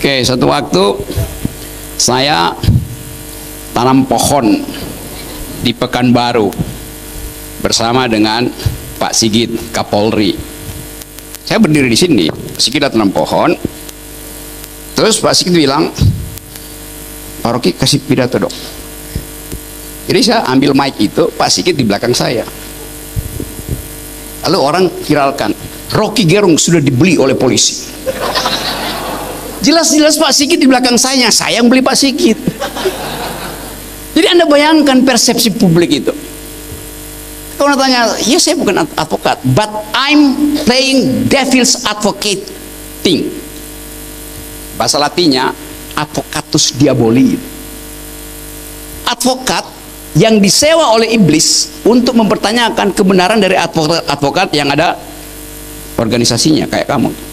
Oke, satu waktu saya tanam pohon di Pekanbaru bersama dengan Pak Sigit Kapolri. Saya berdiri di sini, Pak Sigit tanam pohon. Terus Pak Sigit bilang, "Pak Rocky kasih pidato dong." Jadi saya ambil mic itu, Pak Sigit di belakang saya. Lalu orang viralkan, "Rocky Gerung sudah dibeli oleh polisi." Jelas-jelas Pak Sigit di belakang saya yang beli Pak Sigit. Jadi Anda bayangkan persepsi publik itu. Kalau tanya, ya saya bukan advokat, but I'm playing devil's advocate thing. Bahasa Latinnya, advocatus diaboli. Advokat yang disewa oleh iblis untuk mempertanyakan kebenaran dari advokat yang ada organisasinya kayak kamu.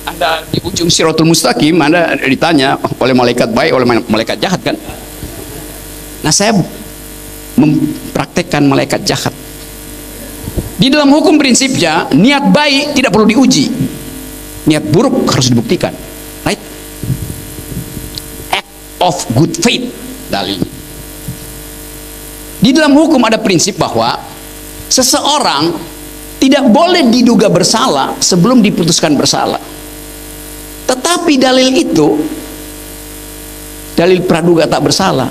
Anda di ujung Siratul Mustaqim, Anda ditanya oleh malaikat baik, oleh malaikat jahat kan? Nah, saya mempraktekkan malaikat jahat. Di dalam hukum prinsipnya, niat baik tidak perlu diuji, niat buruk harus dibuktikan, right? Act of good faith dalilnya. Di dalam hukum ada prinsip bahwa seseorang tidak boleh diduga bersalah sebelum diputuskan bersalah. Tetapi dalil itu, dalil praduga tak bersalah,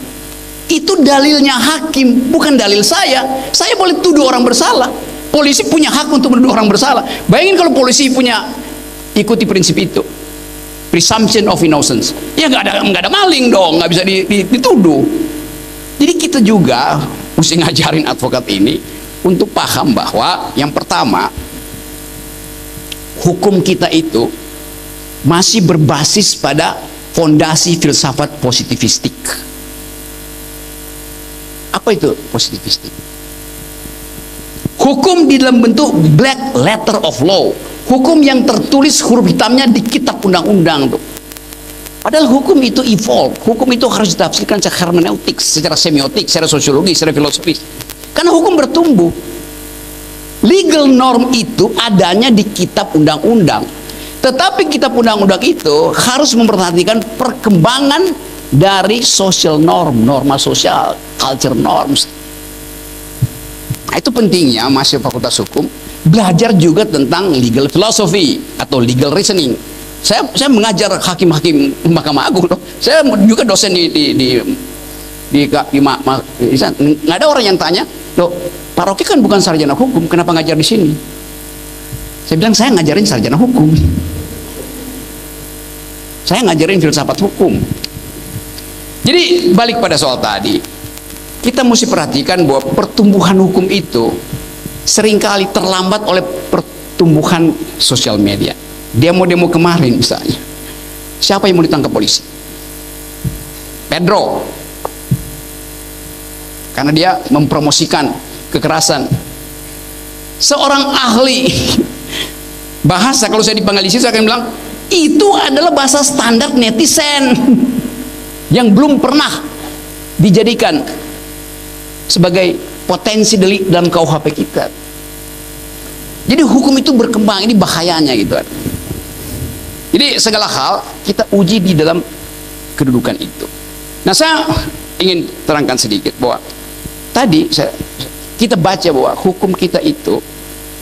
itu dalilnya hakim, bukan dalil saya. Saya boleh tuduh orang bersalah. Polisi punya hak untuk menuduh orang bersalah. Bayangin kalau polisi punya ikuti prinsip itu, presumption of innocence, ya nggak ada maling dong, nggak bisa dituduh. Jadi kita juga mesti ngajarin advokat ini untuk paham bahwa yang pertama, hukum kita itu masih berbasis pada fondasi filsafat positivistik. Apa itu positivistik? Hukum di dalam bentuk black letter of law, hukum yang tertulis huruf hitamnya di kitab undang-undang tuh. Padahal hukum itu evolve, hukum itu harus ditafsirkan secara hermeneutik, secara semiotik, secara sosiologi, secara filosofis. Karena hukum bertumbuh. Legal norm itu adanya di kitab undang-undang. Tetapi kitab undang-undang itu harus memperhatikan perkembangan dari social norm, norma sosial, culture norms. Nah, itu pentingnya mahasiswa Fakultas Hukum belajar juga tentang legal philosophy atau legal reasoning. Saya mengajar hakim-hakim Mahkamah Agung loh. Saya juga dosen nggak ada orang yang tanya, "Loh, Pak Rocky kan bukan sarjana hukum, kenapa ngajar di sini?" Saya bilang, saya ngajarin sarjana hukum. Saya ngajarin filsafat hukum. Jadi balik pada soal tadi, kita mesti perhatikan bahwa pertumbuhan hukum itu seringkali terlambat oleh pertumbuhan sosial media. Demo-demo kemarin misalnya, siapa yang mau ditangkap polisi? Pedro, karena dia mempromosikan kekerasan. Seorang ahli bahasa, kalau saya dipanggil di situ, saya akan bilang itu adalah bahasa standar netizen yang belum pernah dijadikan sebagai potensi delik dalam KUHP kita. Jadi hukum itu berkembang, ini bahayanya gitu. Jadi segala hal kita uji di dalam kedudukan itu. Nah, saya ingin terangkan sedikit bahwa tadi kita baca bahwa hukum kita itu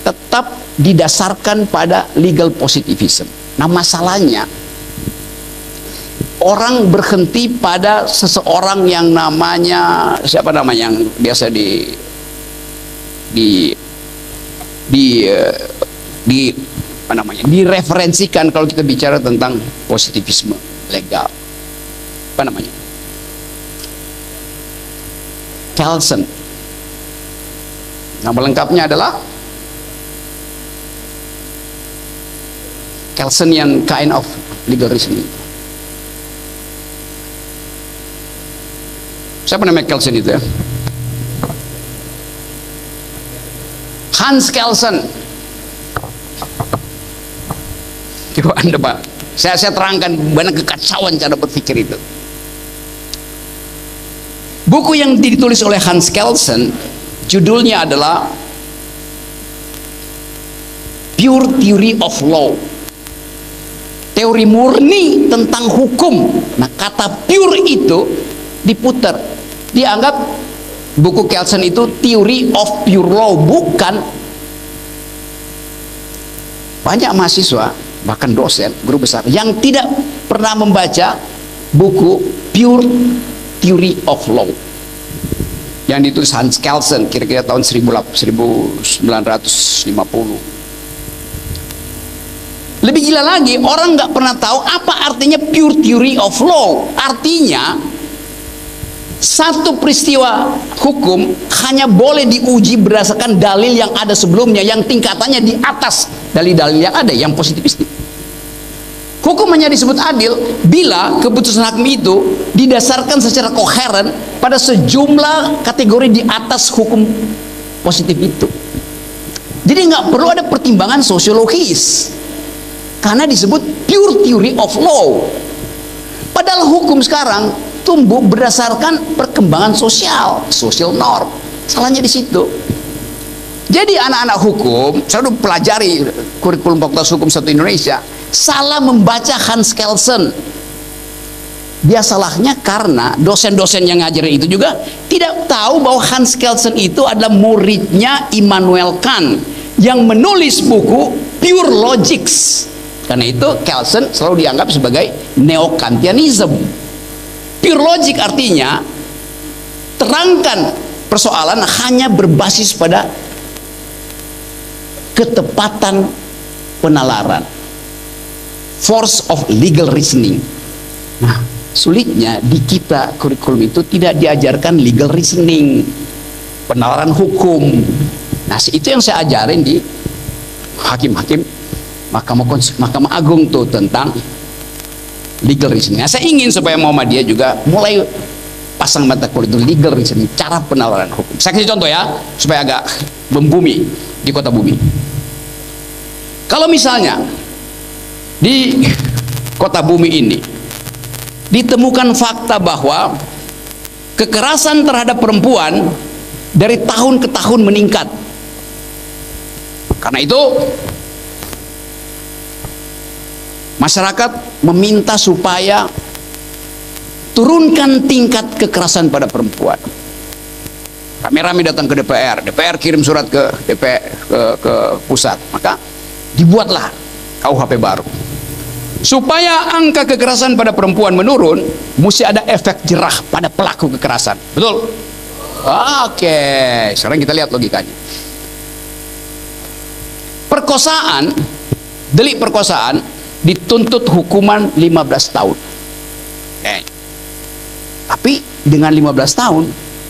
tetap didasarkan pada legal positivism. Nah, masalahnya orang berhenti pada seseorang yang namanya siapa namanya yang biasa direferensikan kalau kita bicara tentang positivisme legal. Apa namanya? Kelsen. Nama lengkapnya adalah Kelsenian kind of legal reasoning. Siapa namanya Kelsen itu ya? Hans Kelsen. Coba Anda Pak, saya terangkan banyak kekacauan cara berpikir itu. Buku yang ditulis oleh Hans Kelsen, judulnya adalah Pure Theory of Law, teori murni tentang hukum. Nah, kata pure itu diputar, dianggap buku Kelsen itu Theory of Pure Law, bukan. Banyak mahasiswa, bahkan dosen, guru besar, yang tidak pernah membaca buku Pure Theory of Law yang ditulis Hans Kelsen kira-kira tahun 1950. Lebih gila lagi, orang nggak pernah tahu apa artinya Pure Theory of Law. Artinya satu peristiwa hukum hanya boleh diuji berdasarkan dalil yang ada sebelumnya, yang tingkatannya di atas dalil-dalil yang ada, yang positivistik. Hukum hanya disebut adil bila keputusan hakim itu didasarkan secara koheren pada sejumlah kategori di atas hukum positif itu. Jadi nggak perlu ada pertimbangan sosiologis, karena disebut pure theory of law. Padahal hukum sekarang tumbuh berdasarkan perkembangan sosial, social norm. Salahnya di situ. Jadi anak-anak hukum, saya udah pelajari kurikulum Fakultas Hukum 1 Indonesia, salah membaca Hans Kelsen. Dia salahnya karena dosen-dosen yang ngajarin itu juga tidak tahu bahwa Hans Kelsen itu adalah muridnya Immanuel Kant yang menulis buku Pure Logics. Karena itu Kelsen selalu dianggap sebagai neo-Kantianism. Pure logic artinya terangkan persoalan hanya berbasis pada ketepatan penalaran, force of legal reasoning. Nah, sulitnya di kita kurikulum itu tidak diajarkan legal reasoning, penalaran hukum. Nah, itu yang saya ajarin di hakim-hakim Mahkamah Agung tuh, tentang legal reasoning. Nah, saya ingin supaya Muhammadiyah juga mulai pasang mata kuliah itu legal reasoning, cara penalaran hukum. Saya kasih contoh ya, supaya agak membumi di kota bumi. Kalau misalnya di kota bumi ini ditemukan fakta bahwa kekerasan terhadap perempuan dari tahun ke tahun meningkat, karena itu masyarakat meminta supaya turunkan tingkat kekerasan pada perempuan. Rame-rame datang ke DPR, DPR kirim surat ke DPR, ke pusat, maka dibuatlah KUHP baru. Supaya angka kekerasan pada perempuan menurun, mesti ada efek jerah pada pelaku kekerasan. Betul? Oke, sekarang kita lihat logikanya. Perkosaan, delik perkosaan dituntut hukuman 15 tahun. Tapi dengan 15 tahun,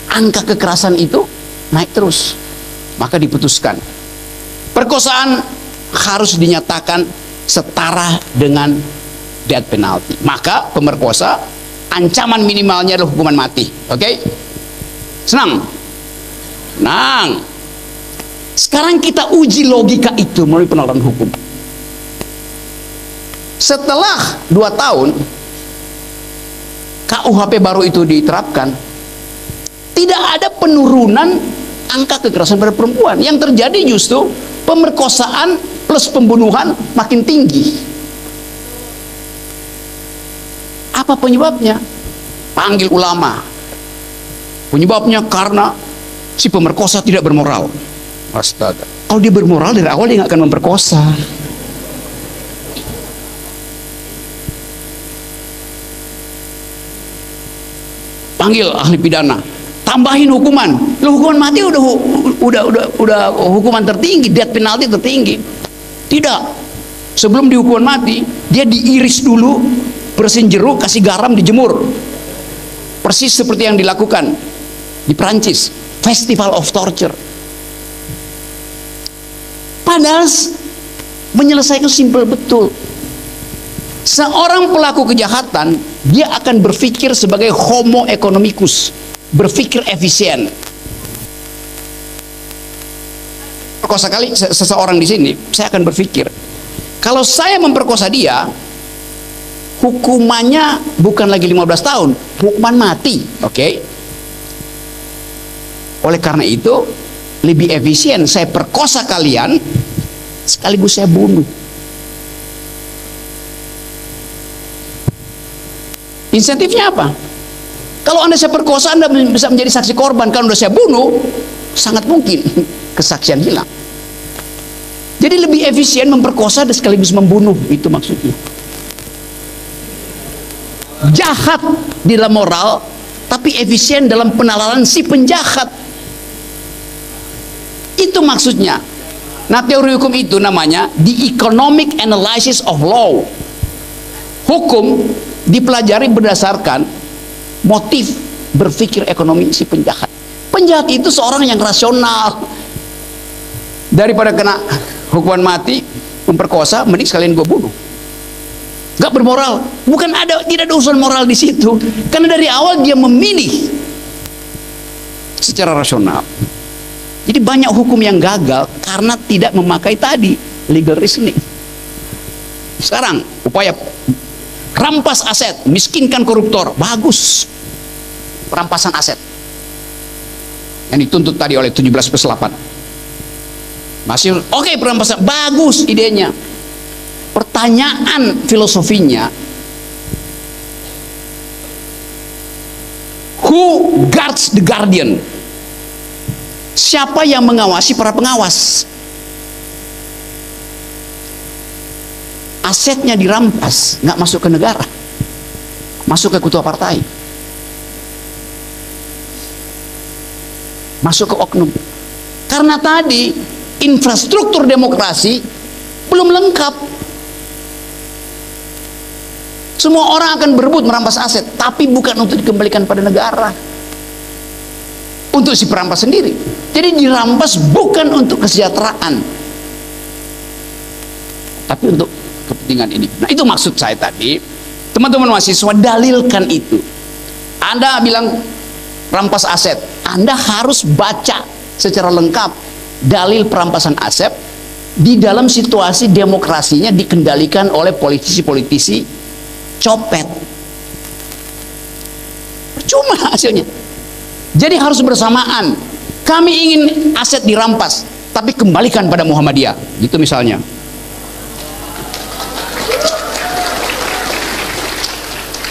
angka kekerasan itu naik terus. Maka diputuskan, perkosaan harus dinyatakan setara dengan death penalty. Maka pemerkosa ancaman minimalnya adalah hukuman mati. Oke? Senang? Senang. Sekarang kita uji logika itu melalui penalaran hukum. Setelah 2 tahun KUHP baru itu diterapkan, tidak ada penurunan angka kekerasan pada perempuan. Yang terjadi justru pemerkosaan plus pembunuhan makin tinggi. Apa penyebabnya? Panggil ulama. Penyebabnya karena si pemerkosa tidak bermoral. Astaga. Kalau dia bermoral dari awal dia nggak akan memperkosa. Panggil ahli pidana, tambahin hukuman. Loh, hukuman mati udah hukuman tertinggi, death penalty tertinggi. Tidak. Sebelum dihukuman mati, dia diiris dulu, bersihin jeruk, kasih garam, dijemur. Persis seperti yang dilakukan di Prancis, Festival of Torture. Padahal menyelesaikan simpel betul. Seorang pelaku kejahatan, dia akan berpikir sebagai homo economicus, berpikir efisien. Perkosa kali seseorang di sini, saya akan berpikir, kalau saya memperkosa dia, hukumannya bukan lagi 15 tahun, hukuman mati. Oke? Oleh karena itu lebih efisien saya perkosa kalian sekaligus saya bunuh. Insentifnya apa? Kalau Anda saya perkosa, Anda bisa menjadi saksi korban. Kalau Anda saya bunuh, sangat mungkin kesaksian hilang. Jadi lebih efisien memperkosa dan sekaligus membunuh, itu maksudnya. Jahat di dalam moral, tapi efisien dalam penalaran si penjahat. Itu maksudnya. Nah, teori hukum itu namanya the economic analysis of law. Hukum dipelajari berdasarkan motif berpikir ekonomi si penjahat. Penjahat itu seorang yang rasional. Daripada kena hukuman mati, memperkosa, mending sekalian gue bunuh. Gak bermoral. Bukan tidak ada urusan moral di situ. Karena dari awal dia memilih secara rasional. Jadi banyak hukum yang gagal karena tidak memakai tadi legal reasoning. Sekarang upaya rampas aset, miskinkan koruptor, bagus. Perampasan aset yang dituntut tadi oleh 17+8. Masih oke, perampasan bagus idenya. Pertanyaan filosofinya, who guards the guardian? Siapa yang mengawasi para pengawas? Asetnya dirampas, nggak masuk ke negara, masuk ke ketua partai, masuk ke oknum. Karena tadi infrastruktur demokrasi belum lengkap. Semua orang akan berebut merampas aset, tapi bukan untuk dikembalikan pada negara, untuk si perampas sendiri. Jadi dirampas bukan untuk kesejahteraan, tapi untuk kepentingan ini. Nah, itu maksud saya tadi. Teman-teman mahasiswa, dalilkan itu. Anda bilang rampas aset, Anda harus baca secara lengkap dalil perampasan aset di dalam situasi demokrasinya dikendalikan oleh politisi-politisi copet. Percuma hasilnya. Jadi harus bersamaan. Kami ingin aset dirampas, tapi kembalikan pada Muhammadiyah, gitu misalnya.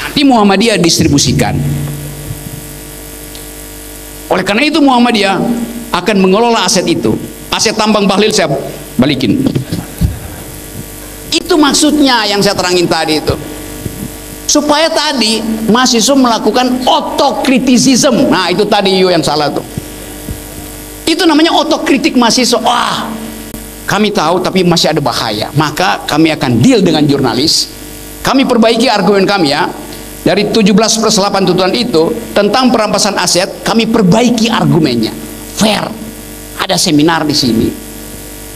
Nanti Muhammadiyah distribusikan. Oleh karena itu Muhammadiyah akan mengelola aset itu. Aset tambang Bahlil saya balikin. Itu maksudnya yang saya terangin tadi itu. Supaya tadi mahasiswa melakukan otokritisism. Nah, itu tadi yang salah tuh. Itu namanya otokritik mahasiswa. Wah, kami tahu tapi masih ada bahaya. Maka kami akan deal dengan jurnalis. Kami perbaiki argumen kami ya. Dari 17+8 tuntutan itu tentang perampasan aset, kami perbaiki argumennya. Fair. Ada seminar di sini.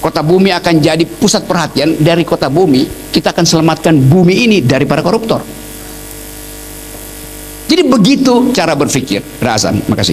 Kota Bumi akan jadi pusat perhatian. Dari Kota Bumi kita akan selamatkan bumi ini dari para koruptor. Jadi begitu cara berpikir. Razan, makasih.